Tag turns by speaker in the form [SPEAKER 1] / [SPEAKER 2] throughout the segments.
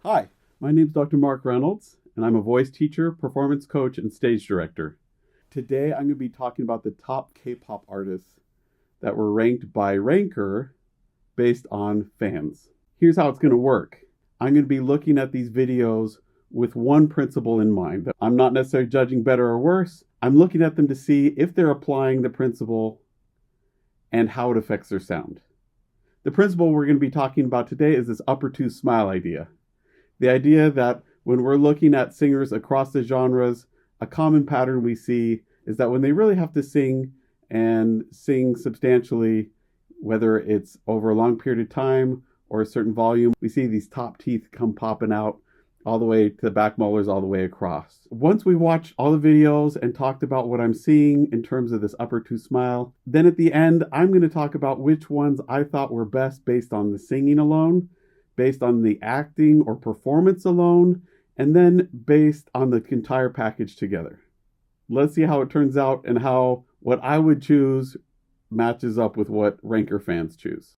[SPEAKER 1] Hi, my name is Dr. Marc Reynolds, and I'm a voice teacher, performance coach, and stage director. Today, I'm going to be talking about the top K-pop artists that were ranked by Ranker based on fans. Here's how it's going to work. I'm going to be looking at these videos with one principle in mind. I'm not necessarily judging better or worse. I'm looking at them to see if they're applying the principle and how it affects their sound. The principle we're going to be talking about today is this upper two smile idea. The idea that when we're looking at singers across the genres, a common pattern we see is that when they really have to sing and sing substantially, whether it's over a long period of time or a certain volume, we see these top teeth come popping out all the way to the back molars all the way across. Once we watched all the videos and talked about what I'm seeing in terms of this upper two smile, then at the end, I'm going to talk about which ones I thought were best based on the singing alone, based on the acting or performance alone, and then based on the entire package together. Let's see how it turns out and how what I would choose matches up with what Ranker fans choose.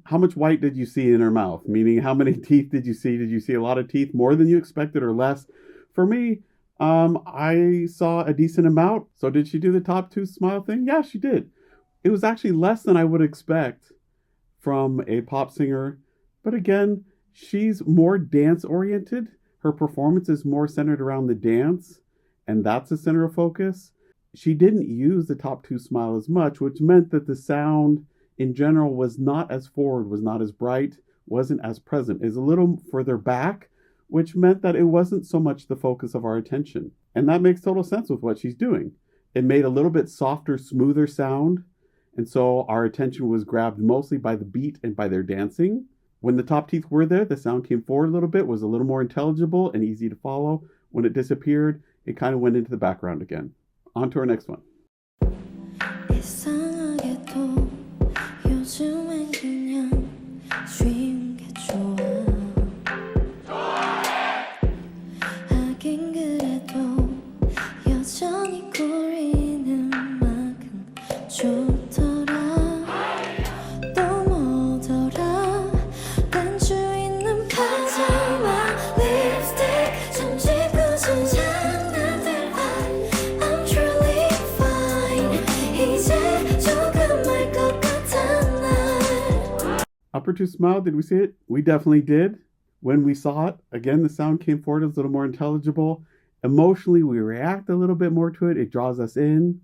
[SPEAKER 1] How much white did you see in her mouth? Meaning, how many teeth did you see? Did you see a lot of teeth, more than you expected or less? For me, I saw a decent amount. So did she do the top two smile thing? Yeah, she did. It was actually less than I would expect from a pop singer. But again, she's more dance oriented. Her performance is more centered around the dance, and that's the center of focus. She didn't use the top two smile as much, which meant that the sound in general was not as forward, was not as bright, wasn't as present. It's a little further back, which meant that it wasn't so much the focus of our attention. And that makes total sense with what she's doing. It made a little bit softer, smoother sound. And so our attention was grabbed mostly by the beat and by their dancing. When the top teeth were there, the sound came forward a little bit, was a little more intelligible and easy to follow. When it disappeared, it kind of went into the background again. On to our next one. Upper two smile, did we see it? We definitely did. When we saw it, again, the sound came forward, it was a little more intelligible. Emotionally, we react a little bit more to it. It draws us in.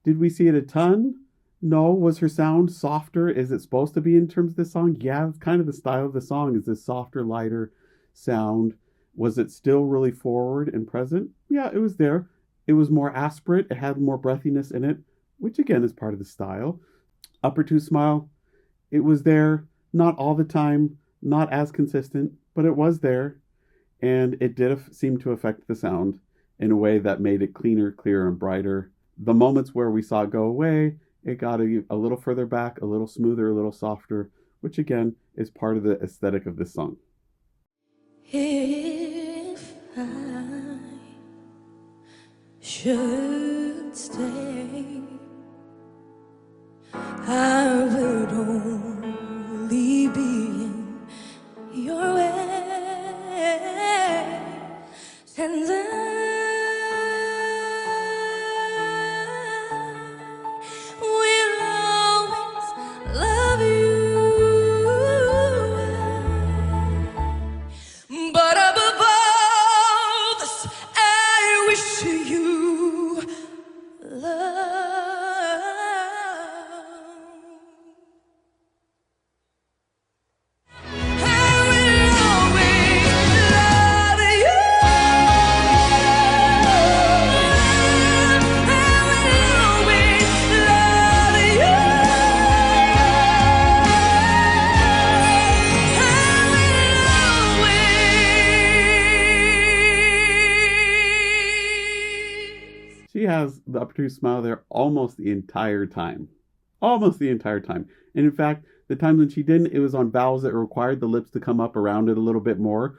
[SPEAKER 1] Did we see it a ton? No. Was her sound softer? Is it supposed to be in terms of the song? Yeah, it's kind of the style of the song is this softer, lighter sound. Was it still really forward and present? Yeah, it was there. It was more aspirate. It had more breathiness in it, which again is part of the style. Upper two smile, it was there. Not all the time, not as consistent, but it was there. And it did seem to affect the sound in a way that made it cleaner, clearer, and brighter. The moments where we saw it go away, it got a little further back, a little smoother, a little softer, which again is part of the aesthetic of this song.
[SPEAKER 2] If I should stay, I would only be in your way, and I will always love you, but above all this, I wish you love.
[SPEAKER 1] has the upper tooth smile there almost the entire time. Almost the entire time. And in fact, the times when she didn't, it was on vowels that required the lips to come up around it a little bit more.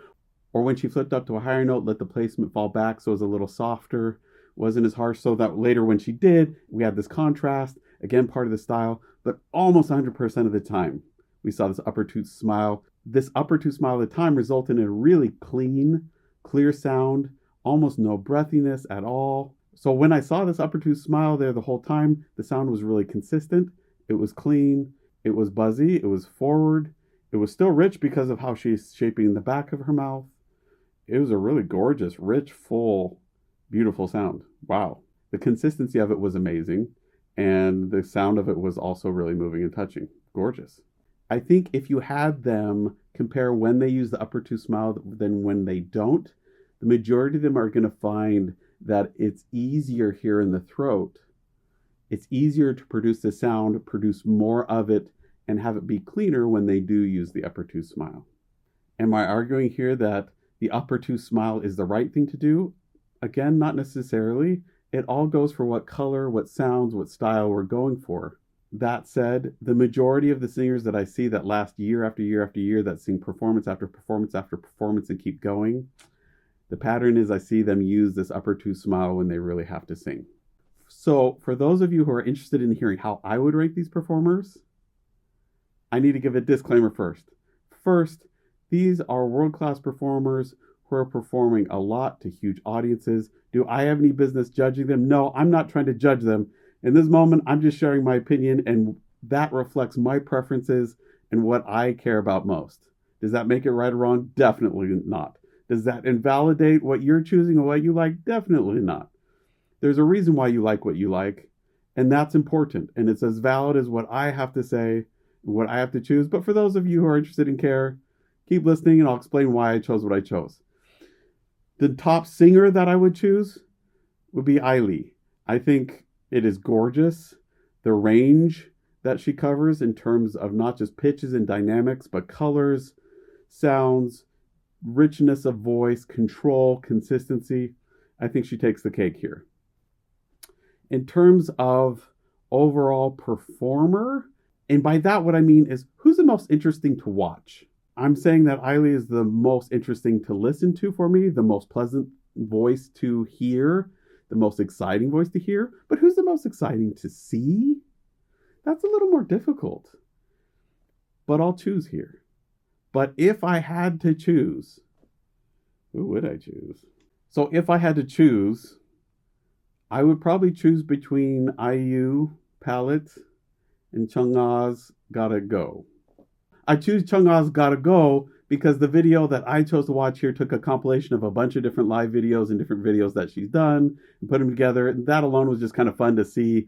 [SPEAKER 1] Or when she flipped up to a higher note, let the placement fall back so it was a little softer, wasn't as harsh, so that later when she did, we had this contrast, again, part of the style, but almost 100% of the time, we saw this upper tooth smile. This upper tooth smile at the time resulted in a really clean, clear sound, almost no breathiness at all. So when I saw this upper tooth smile there the whole time, the sound was really consistent, it was clean, it was buzzy, it was forward, it was still rich because of how she's shaping the back of her mouth. It was a really gorgeous, rich, full, beautiful sound. Wow. The consistency of it was amazing, and the sound of it was also really moving and touching. Gorgeous. I think if you had them compare when they use the upper tooth smile than when they don't, the majority of them are going to find that it's easier here in the throat. It's easier to produce the sound, produce more of it, and have it be cleaner when they do use the upper tooth smile. Am I arguing here that the upper tooth smile is the right thing to do? Again, not necessarily. It all goes for what color, what sounds, what style we're going for. That said, the majority of the singers that I see that last year after year after year that sing performance after performance after performance and keep going, the pattern is I see them use this upper tooth smile when they really have to sing. So for those of you who are interested in hearing how I would rate these performers, I need to give a disclaimer first. First, these are world-class performers who are performing a lot to huge audiences. Do I have any business judging them? No, I'm not trying to judge them. In this moment, I'm just sharing my opinion, and that reflects my preferences and what I care about most. Does that make it right or wrong? Definitely not. Does that invalidate what you're choosing or what you like? Definitely not. There's a reason why you like what you like, and that's important. And it's as valid as what I have to say, what I have to choose. But for those of you who are interested in care, keep listening and I'll explain why I chose what I chose. The top singer that I would choose would be Ailee. I think it is gorgeous. The range that she covers in terms of not just pitches and dynamics, but colors, sounds, richness of voice, control, consistency. I think she takes the cake here. In terms of overall performer, and by that what I mean is who's the most interesting to watch? I'm saying that Ailee is the most interesting to listen to for me, the most pleasant voice to hear, the most exciting voice to hear. But who's the most exciting to see? That's a little more difficult. But I'll choose here. But if I had to choose, who would I choose? So if I had to choose, I would probably choose between IU Palette and Chungha's Gotta Go. I choose Chungha's Gotta Go because the video that I chose to watch here took a compilation of a bunch of different live videos and different videos that she's done and put them together. And that alone was just kind of fun to see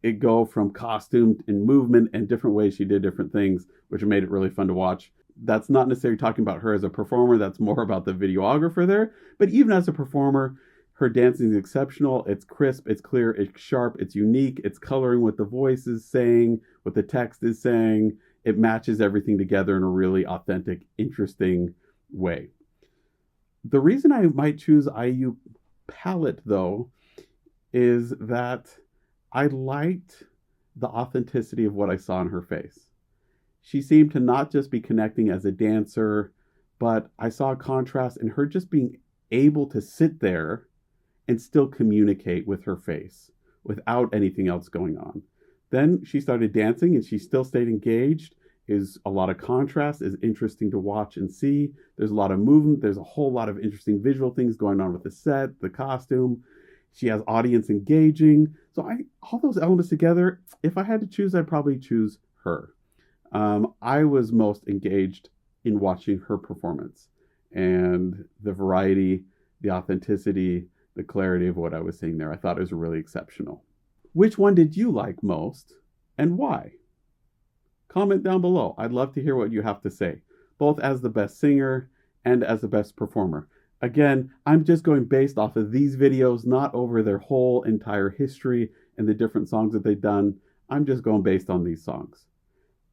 [SPEAKER 1] it go from costume and movement and different ways she did different things, which made it really fun to watch. That's not necessarily talking about her as a performer. That's more about the videographer there. But even as a performer, her dancing is exceptional. It's crisp, it's clear, it's sharp, it's unique. It's coloring what the voice is saying, what the text is saying. It matches everything together in a really authentic, interesting way. The reason I might choose IU Palette, though, is that I liked the authenticity of what I saw in her face. She seemed to not just be connecting as a dancer, but I saw a contrast in her just being able to sit there and still communicate with her face without anything else going on. Then she started dancing and she still stayed engaged. Is a lot of contrast, is interesting to watch and see. There's a lot of movement. There's a whole lot of interesting visual things going on with the set, the costume. She has audience engaging. So all those elements together, if I had to choose, I'd probably choose her. I was most engaged in watching her performance and the variety, the authenticity, the clarity of what I was seeing there. I thought it was really exceptional. Which one did you like most and why? Comment down below. I'd love to hear what you have to say, both as the best singer and as the best performer. Again, I'm just going based off of these videos, not over their whole entire history and the different songs that they've done. I'm just going based on these songs.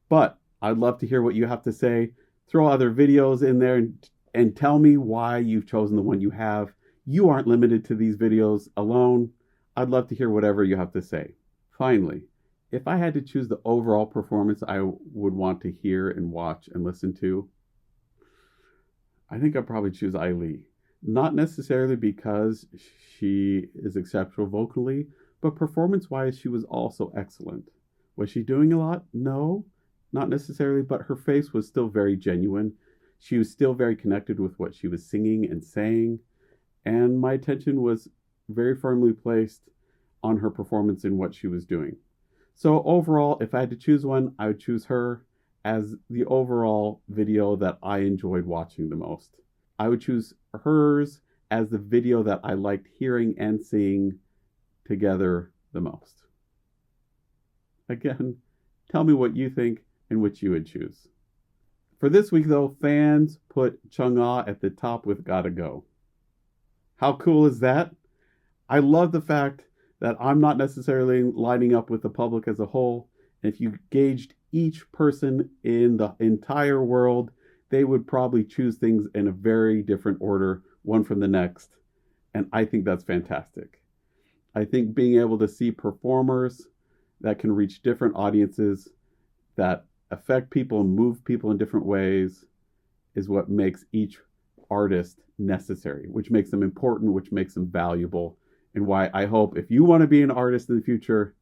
[SPEAKER 1] But I'd love to hear what you have to say. Throw other videos in there and tell me why you've chosen the one you have. You aren't limited to these videos alone. I'd love to hear whatever you have to say. Finally, if I had to choose the overall performance I would want to hear and watch and listen to, I think I'd probably choose Ailee. Not necessarily because she is exceptional vocally, but performance-wise, she was also excellent. Was she doing a lot? No, not necessarily, but her face was still very genuine. She was still very connected with what she was singing and saying, and my attention was very firmly placed on her performance and what she was doing. So overall, if I had to choose one, I would choose her as the overall video that I enjoyed watching the most. I would choose hers as the video that I liked hearing and seeing together the most. Again, tell me what you think and which you would choose. For this week, though, fans put Chungha at the top with Gotta Go. How cool is that? I love the fact that I'm not necessarily lining up with the public as a whole. And if you gauged each person in the entire world, they would probably choose things in a very different order, one from the next. And I think that's fantastic. I think being able to see performers that can reach different audiences, that affect people and move people in different ways, is what makes each artist necessary, which makes them important, which makes them valuable, and why I hope if you want to be an artist in the future,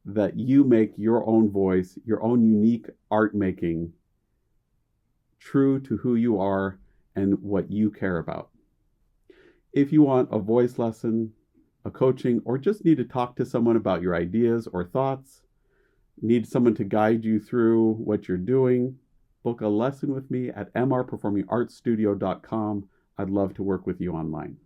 [SPEAKER 1] that you make your own voice, your own unique art making true to who you are and what you care about. If you want a voice lesson, a coaching, or just need to talk to someone about your ideas or thoughts, need someone to guide you through what you're doing, book a lesson with me at mrperformingartstudio.com. I'd love to work with you online.